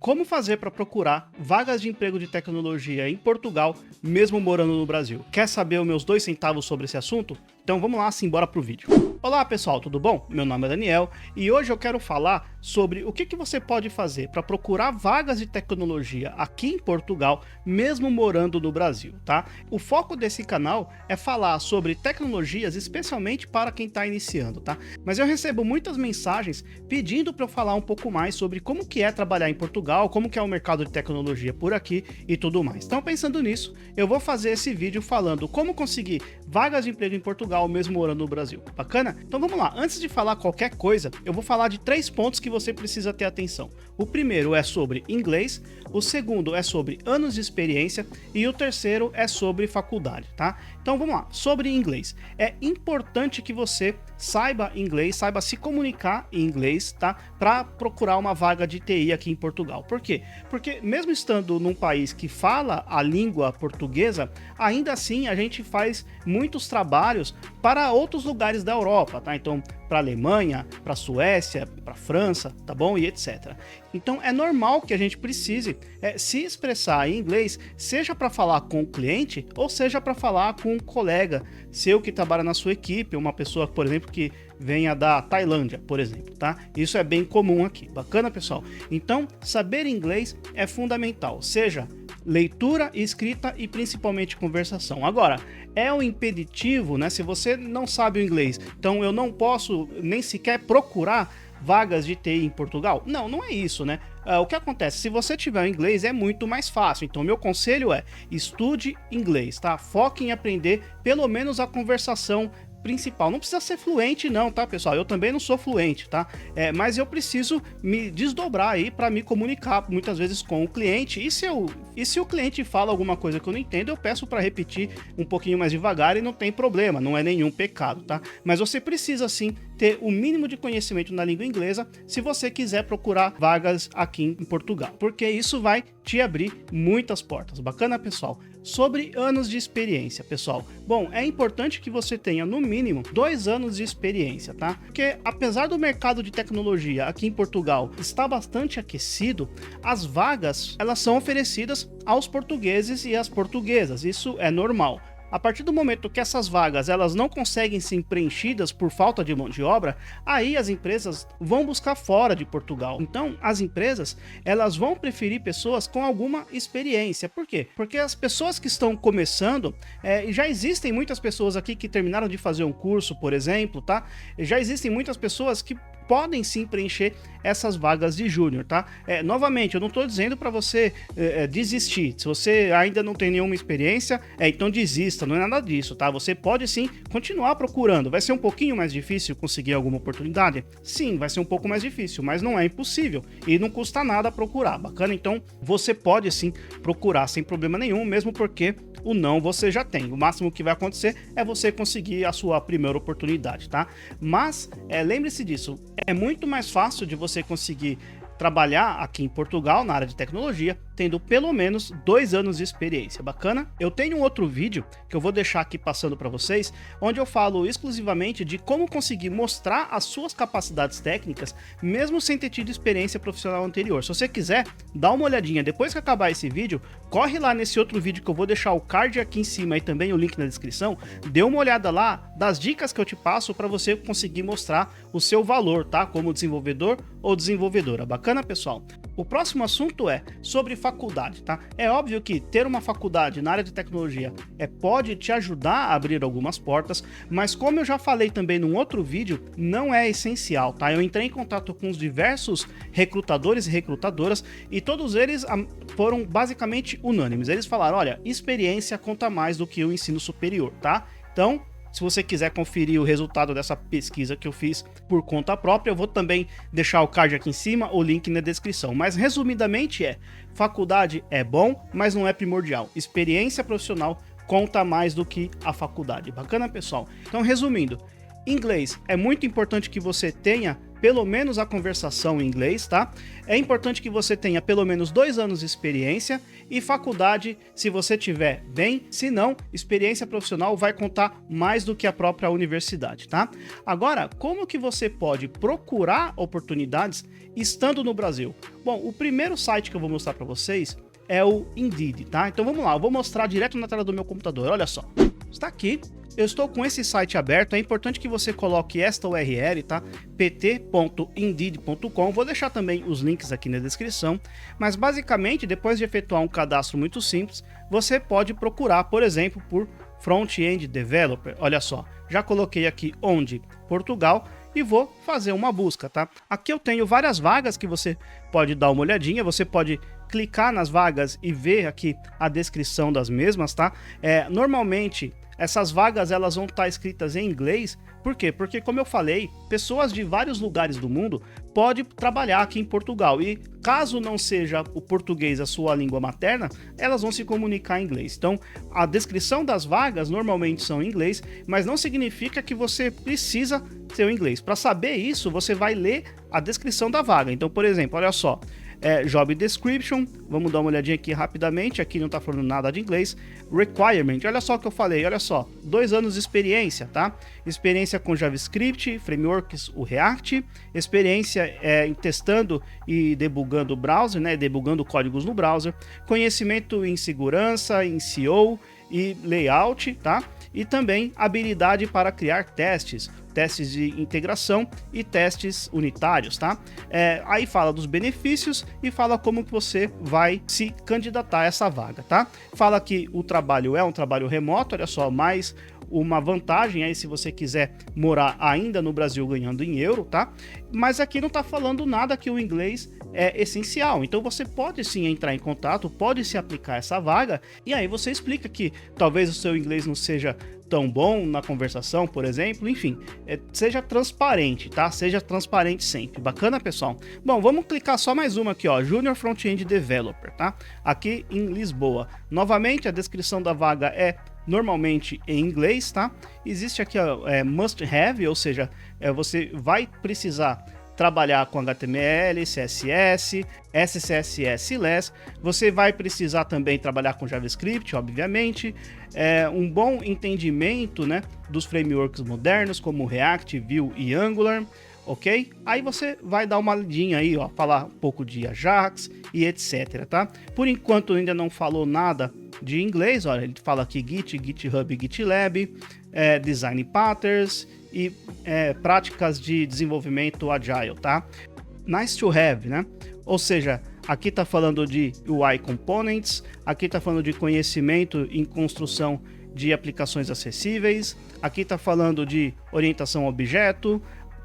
Como fazer para procurar vagas de emprego de tecnologia em Portugal, mesmo morando no Brasil? Quer saber os meus 2 centavos sobre esse assunto? Então vamos lá, simbora pro vídeo. Olá pessoal, tudo bom? Meu nome é Daniel e hoje eu quero falar sobre o que você pode fazer para procurar vagas de tecnologia aqui em Portugal, mesmo morando no Brasil, tá? O foco desse canal é falar sobre tecnologias, especialmente para quem está iniciando, tá? Mas eu recebo muitas mensagens pedindo para eu falar um pouco mais sobre como que é trabalhar em Portugal, como que é o mercado de tecnologia por aqui e tudo mais. Então, pensando nisso, eu vou fazer esse vídeo falando como conseguir vagas de emprego em Portugal, mesmo morando no Brasil. Bacana? Então vamos lá. Antes de falar qualquer coisa, eu vou falar de 3 pontos que você precisa ter atenção. O primeiro é sobre inglês, o segundo é sobre anos de experiência e o terceiro é sobre faculdade, tá? Então vamos lá. Sobre inglês. É importante que você saiba inglês, saiba se comunicar em inglês, tá? Para procurar uma vaga de TI aqui em Portugal. Por quê? Porque mesmo estando num país que fala a língua portuguesa, ainda assim a gente faz muitos trabalhos para outros lugares da Europa, tá? Então, para a Alemanha, para a Suécia, para a França, tá bom? E etc. Então, é normal que a gente precise se expressar em inglês, seja para falar com o cliente ou seja para falar com um colega seu que trabalha na sua equipe, uma pessoa, por exemplo, que venha da Tailândia, por exemplo, tá? Isso é bem comum aqui. Bacana, pessoal? Então, saber inglês é fundamental, seja leitura, escrita e principalmente conversação. Agora, é um impeditivo, né? Se você não sabe o inglês, então eu não posso nem sequer procurar vagas de TI em Portugal? Não, não é isso, né? O que acontece? Se você tiver o inglês é muito mais fácil, então meu conselho é estude inglês, tá? Foque em aprender pelo menos a conversação principal. Não precisa ser fluente não, tá, pessoal? Eu também não sou fluente, tá? Mas eu preciso me desdobrar aí para me comunicar muitas vezes com o cliente. E se o cliente fala alguma coisa que eu não entendo, eu peço para repetir um pouquinho mais devagar e não tem problema, não é nenhum pecado, tá? Mas você precisa sim ter o mínimo de conhecimento na língua inglesa se você quiser procurar vagas aqui em Portugal, porque isso vai te abrir muitas portas. Bacana, pessoal? Sobre anos de experiência, pessoal. Bom, é importante que você tenha no mínimo 2 anos de experiência, tá? Porque apesar do mercado de tecnologia aqui em Portugal estar bastante aquecido, as vagas elas são oferecidas aos portugueses e às portuguesas. Isso é normal. A partir do momento que essas vagas elas não conseguem ser preenchidas por falta de mão de obra, aí as empresas vão buscar fora de Portugal. Então, as empresas elas vão preferir pessoas com alguma experiência. Por quê? Porque as pessoas que estão começando, já existem muitas pessoas aqui que terminaram de fazer um curso, por exemplo, tá? Já existem muitas pessoas que podem sim preencher essas vagas de júnior, tá? Novamente, eu não estou dizendo para você desistir. Se você ainda não tem nenhuma experiência, então desista, não é nada disso, tá? Você pode sim continuar procurando. Vai ser um pouquinho mais difícil conseguir alguma oportunidade? Sim, vai ser um pouco mais difícil, mas não é impossível e não custa nada procurar, bacana? Então, você pode sim procurar sem problema nenhum, mesmo porque o não você já tem. O máximo que vai acontecer é você conseguir a sua primeira oportunidade, tá? Mas, lembre-se disso, é muito mais fácil de você conseguir trabalhar aqui em Portugal na área de tecnologia, tendo pelo menos 2 anos de experiência. Bacana? Eu tenho um outro vídeo que eu vou deixar aqui passando para vocês, onde eu falo exclusivamente de como conseguir mostrar as suas capacidades técnicas, mesmo sem ter tido experiência profissional anterior. Se você quiser, dá uma olhadinha. Depois que acabar esse vídeo, corre lá nesse outro vídeo que eu vou deixar o card aqui em cima e também o link na descrição. Dê uma olhada lá das dicas que eu te passo para você conseguir mostrar o seu valor, tá? Como desenvolvedor ou desenvolvedora. Bacana, pessoal? O próximo assunto é sobre faculdade, tá? É óbvio que ter uma faculdade na área de tecnologia pode te ajudar a abrir algumas portas, mas como eu já falei também num outro vídeo, não é essencial, tá? Eu entrei em contato com os diversos recrutadores e recrutadoras e todos eles foram basicamente unânimes. Eles falaram, olha, experiência conta mais do que o ensino superior, tá? Então, se você quiser conferir o resultado dessa pesquisa que eu fiz por conta própria, eu vou também deixar o card aqui em cima, o link na descrição. Mas resumidamente faculdade é bom, mas não é primordial. Experiência profissional conta mais do que a faculdade. Bacana, pessoal? Então, resumindo, inglês é muito importante que você tenha pelo menos a conversação em inglês, tá? É importante que você tenha pelo menos 2 anos de experiência e faculdade, se você tiver, bem. Se não, experiência profissional vai contar mais do que a própria universidade, tá? Agora, como que você pode procurar oportunidades estando no Brasil? Bom, o primeiro site que eu vou mostrar para vocês é o Indeed, tá? Então vamos lá, eu vou mostrar direto na tela do meu computador, olha só. Está aqui. Eu estou com esse site aberto, é importante que você coloque esta URL, tá? pt.indeed.com, vou deixar também os links aqui na descrição, mas basicamente, depois de efetuar um cadastro muito simples, você pode procurar, por exemplo, por Front-End Developer, olha só, já coloquei aqui onde? Portugal, e vou fazer uma busca, tá? Aqui eu tenho várias vagas que você pode dar uma olhadinha, você pode clicar nas vagas e ver aqui a descrição das mesmas, tá? Normalmente, essas vagas elas vão estar escritas em inglês. Por quê? Porque, como eu falei, pessoas de vários lugares do mundo podem trabalhar aqui em Portugal. E caso não seja o português a sua língua materna, elas vão se comunicar em inglês. Então, a descrição das vagas normalmente são em inglês, mas não significa que você precisa ter o inglês. Para saber isso, você vai ler a descrição da vaga. Então, por exemplo, olha só. Job description, vamos dar uma olhadinha aqui rapidamente, aqui não tá falando nada de inglês. Requirement, olha só o que eu falei, olha só, 2 anos de experiência, tá? Experiência com JavaScript, frameworks, o React, experiência em testando e debugando o browser, né? Debugando códigos no browser, conhecimento em segurança, em SEO e layout, tá? E também habilidade para criar testes de integração e testes unitários, tá? Aí fala dos benefícios e fala como que você vai se candidatar a essa vaga, tá? Fala que o trabalho é um trabalho remoto, olha só, mais uma vantagem aí se você quiser morar ainda no Brasil ganhando em euro, tá? Mas aqui não tá falando nada que o inglês é essencial, então você pode sim entrar em contato, pode se aplicar essa vaga, e aí você explica que talvez o seu inglês não seja tão bom na conversação, por exemplo, enfim, seja transparente, tá? Seja transparente sempre. Bacana, pessoal? Bom, vamos clicar só mais uma aqui, ó, Junior Front-End Developer, tá? Aqui em Lisboa. Novamente, a descrição da vaga é normalmente em inglês, tá? Existe aqui, ó, must have, ou seja, você vai precisar trabalhar com HTML, CSS, SCSS LESS, você vai precisar também trabalhar com JavaScript, obviamente, um bom entendimento, né, dos frameworks modernos como React, Vue e Angular, ok? Aí você vai dar uma lidinha aí, ó, falar um pouco de Ajax e etc, tá? Por enquanto ainda não falou nada de inglês, olha, ele fala aqui Git, GitHub, GitLab, Design Patterns e práticas de desenvolvimento agile, tá? Nice to have, né? Ou seja, aqui tá falando de UI Components, aqui tá falando de conhecimento em construção de aplicações acessíveis, aqui tá falando de orientação a objeto,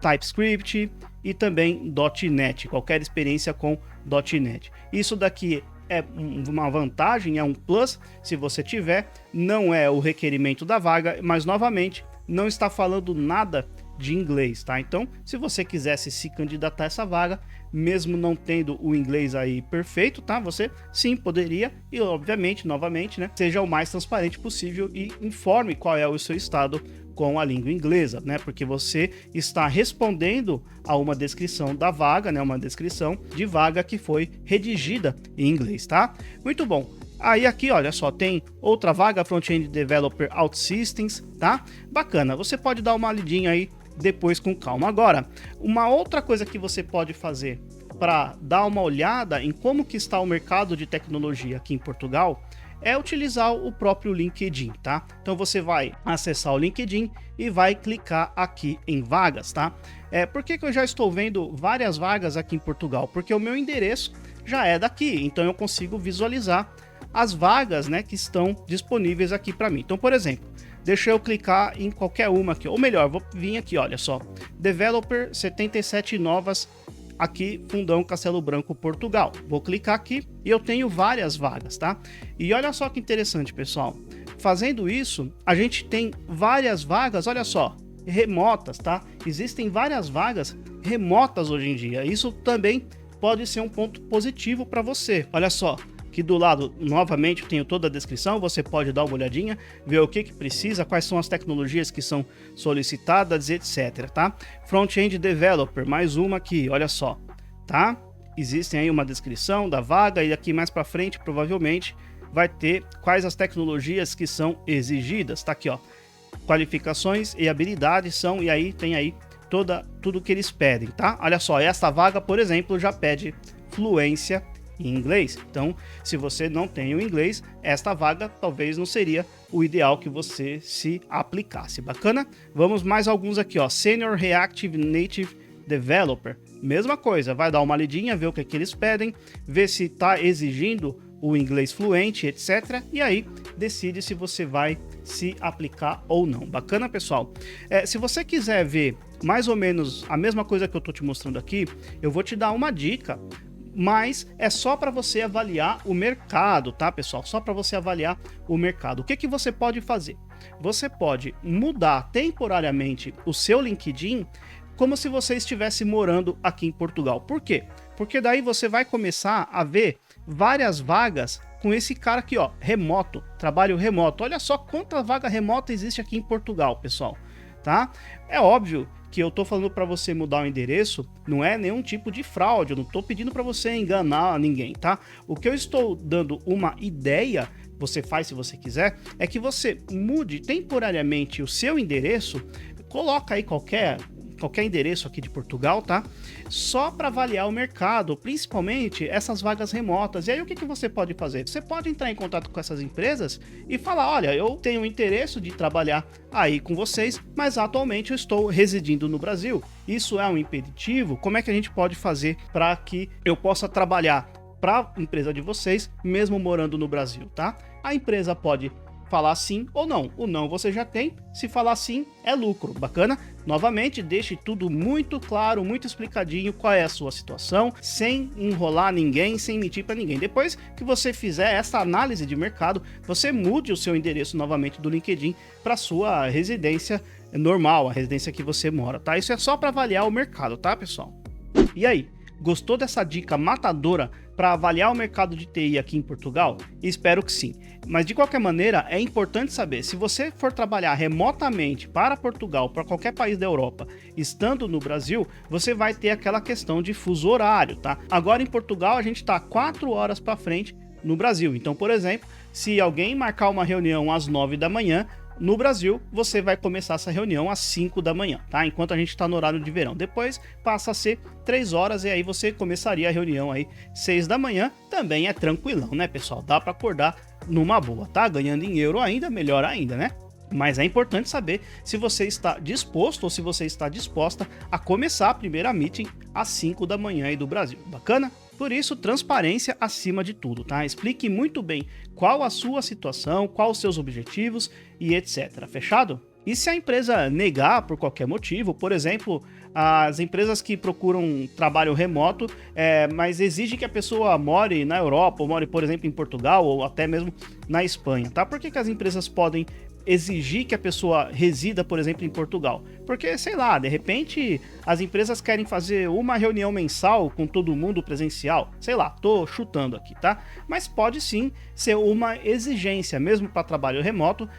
TypeScript e também .NET, qualquer experiência com .NET. Isso daqui é uma vantagem, é um plus se você tiver, não é o requerimento da vaga, mas novamente não está falando nada de inglês, tá? Então, se você quisesse se candidatar a essa vaga, mesmo não tendo o inglês aí perfeito, tá? Você sim poderia e, obviamente, novamente, né? Seja o mais transparente possível e informe qual é o seu estado com a língua inglesa, né? Porque você está respondendo a uma descrição da vaga, né? Uma descrição de vaga que foi redigida em inglês, tá? Muito bom. Aí aqui, olha só, tem outra vaga, Front-End Developer OutSystems, tá? Bacana, você pode dar uma lidinha aí depois com calma. Agora, uma outra coisa que você pode fazer para dar uma olhada em como que está o mercado de tecnologia aqui em Portugal é utilizar o próprio LinkedIn, tá? Então você vai acessar o LinkedIn e vai clicar aqui em vagas, tá? Por que eu já estou vendo várias vagas aqui em Portugal? Porque o meu endereço já é daqui, então eu consigo visualizar as vagas, né, que estão disponíveis aqui para mim. Então, por exemplo, deixa eu clicar em qualquer uma aqui, ou melhor, vou vir aqui, olha só, Developer 77 novas aqui, Fundão Castelo Branco, Portugal. Vou clicar aqui e eu tenho várias vagas, tá? E olha só que interessante, pessoal. Fazendo isso, a gente tem várias vagas, olha só, remotas, tá? Existem várias vagas remotas hoje em dia. Isso também pode ser um ponto positivo para você. Olha só, Aqui do lado, novamente, eu tenho toda a descrição, você pode dar uma olhadinha, ver o que precisa, quais são as tecnologias que são solicitadas, etc, tá? Front-end Developer, mais uma aqui, olha só, tá? Existem aí uma descrição da vaga e aqui mais para frente, provavelmente, vai ter quais as tecnologias que são exigidas, tá aqui, ó. Qualificações e habilidades são, e aí tem aí tudo que eles pedem, tá? Olha só, essa vaga, por exemplo, já pede fluência em inglês. Então, se você não tem o inglês, esta vaga talvez não seria o ideal que você se aplicasse. Bacana? Vamos mais alguns aqui, ó. Senior Reactive Native Developer. Mesma coisa, vai dar uma lidinha, ver o que eles pedem, ver se está exigindo o inglês fluente, etc. E aí, decide se você vai se aplicar ou não. Bacana, pessoal? Se você quiser ver mais ou menos a mesma coisa que eu tô te mostrando aqui, eu vou te dar uma dica, mas é só para você avaliar o mercado, tá, pessoal? Só para você avaliar o mercado. O que você pode fazer? Você pode mudar temporariamente o seu LinkedIn como se você estivesse morando aqui em Portugal. Por quê? Porque daí você vai começar a ver várias vagas com esse cara aqui, ó, remoto, trabalho remoto. Olha só quanta vaga remota existe aqui em Portugal, pessoal, tá? É óbvio que eu tô falando para você mudar o endereço, não é nenhum tipo de fraude, eu não tô pedindo para você enganar ninguém, tá? O que eu estou dando uma ideia, você faz se você quiser, é que você mude temporariamente o seu endereço, coloca aí qualquer endereço aqui de Portugal, tá? Só para avaliar o mercado, principalmente essas vagas remotas. E aí o que você pode fazer? Você pode entrar em contato com essas empresas e falar, olha, eu tenho interesse de trabalhar aí com vocês, mas atualmente eu estou residindo no Brasil. Isso é um impeditivo? Como é que a gente pode fazer para que eu possa trabalhar para a empresa de vocês, mesmo morando no Brasil, tá? A empresa pode falar sim ou não. O não você já tem, se falar sim é lucro, bacana? Novamente, deixe tudo muito claro, muito explicadinho qual é a sua situação, sem enrolar ninguém, sem mentir para ninguém. Depois que você fizer essa análise de mercado, você mude o seu endereço novamente do LinkedIn para sua residência normal, a residência que você mora, tá? Isso é só para avaliar o mercado, tá, pessoal? E aí? Gostou dessa dica matadora para avaliar o mercado de TI aqui em Portugal? Espero que sim. Mas de qualquer maneira, é importante saber, se você for trabalhar remotamente para Portugal, para qualquer país da Europa, estando no Brasil, você vai ter aquela questão de fuso horário, tá? Agora em Portugal a gente está 4 horas para frente no Brasil. Então, por exemplo, se alguém marcar uma reunião às 9 da manhã, no Brasil, você vai começar essa reunião às 5 da manhã, tá? Enquanto a gente está no horário de verão. Depois passa a ser 3 horas e aí você começaria a reunião aí 6 da manhã. Também é tranquilão, né, pessoal? Dá para acordar numa boa, tá? Ganhando em euro ainda, melhor ainda, né? Mas é importante saber se você está disposto ou se você está disposta a começar a primeira meeting às 5 da manhã aí do Brasil. Bacana? Por isso, transparência acima de tudo, tá? Explique muito bem qual a sua situação, quais os seus objetivos e etc. Fechado? E se a empresa negar por qualquer motivo, por exemplo, as empresas que procuram trabalho remoto, mas exigem que a pessoa more na Europa, ou more, por exemplo, em Portugal, ou até mesmo na Espanha, tá? Por que as empresas podem exigir que a pessoa resida, por exemplo, em Portugal? Porque, sei lá, de repente as empresas querem fazer uma reunião mensal com todo mundo presencial, sei lá, tô chutando aqui, tá? Mas pode sim ser uma exigência, mesmo para trabalho remoto,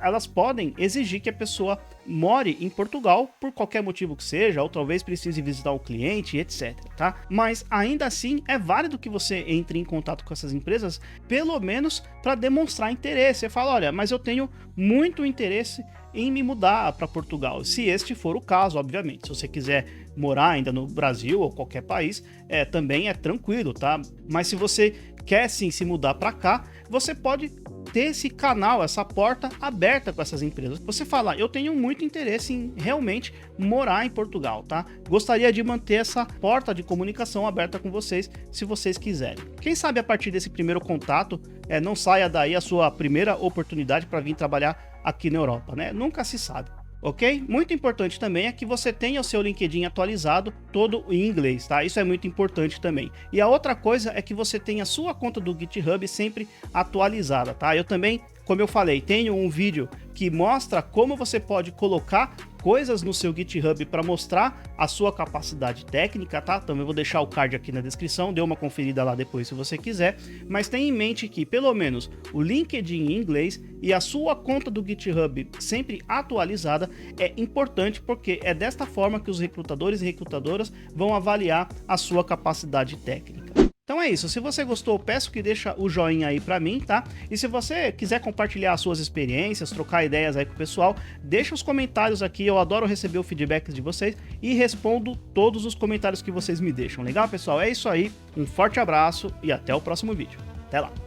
elas podem exigir que a pessoa more em Portugal por qualquer motivo que seja, ou talvez precise visitar o cliente, etc, tá? Mas ainda assim é válido que você entre em contato com essas empresas, pelo menos para demonstrar interesse. Você fala, olha, mas eu tenho muito interesse em me mudar para Portugal, se este for o caso, obviamente. Se você quiser morar ainda no Brasil ou qualquer país, também é tranquilo, tá? Mas se você quer sim se mudar para cá, você pode ter esse canal, essa porta aberta com essas empresas. Você fala, eu tenho muito interesse em realmente morar em Portugal, tá? Gostaria de manter essa porta de comunicação aberta com vocês, se vocês quiserem. Quem sabe a partir desse primeiro contato, não saia daí a sua primeira oportunidade para vir trabalhar aqui na Europa, né? Nunca se sabe. Ok? Muito importante também é que você tenha o seu LinkedIn atualizado todo em inglês, tá? Isso é muito importante também. E a outra coisa é que você tenha a sua conta do GitHub sempre atualizada, tá? Eu também, como eu falei, tenho um vídeo que mostra como você pode colocar coisas no seu GitHub para mostrar a sua capacidade técnica, tá? Também vou deixar o card aqui na descrição, dê uma conferida lá depois se você quiser, mas tenha em mente que pelo menos o LinkedIn em inglês e a sua conta do GitHub sempre atualizada é importante, porque é desta forma que os recrutadores e recrutadoras vão avaliar a sua capacidade técnica. Então é isso, se você gostou, peço que deixa o joinha aí pra mim, tá? E se você quiser compartilhar as suas experiências, trocar ideias aí com o pessoal, deixa os comentários aqui, eu adoro receber o feedback de vocês e respondo todos os comentários que vocês me deixam. Legal, pessoal? É isso aí, um forte abraço e até o próximo vídeo. Até lá!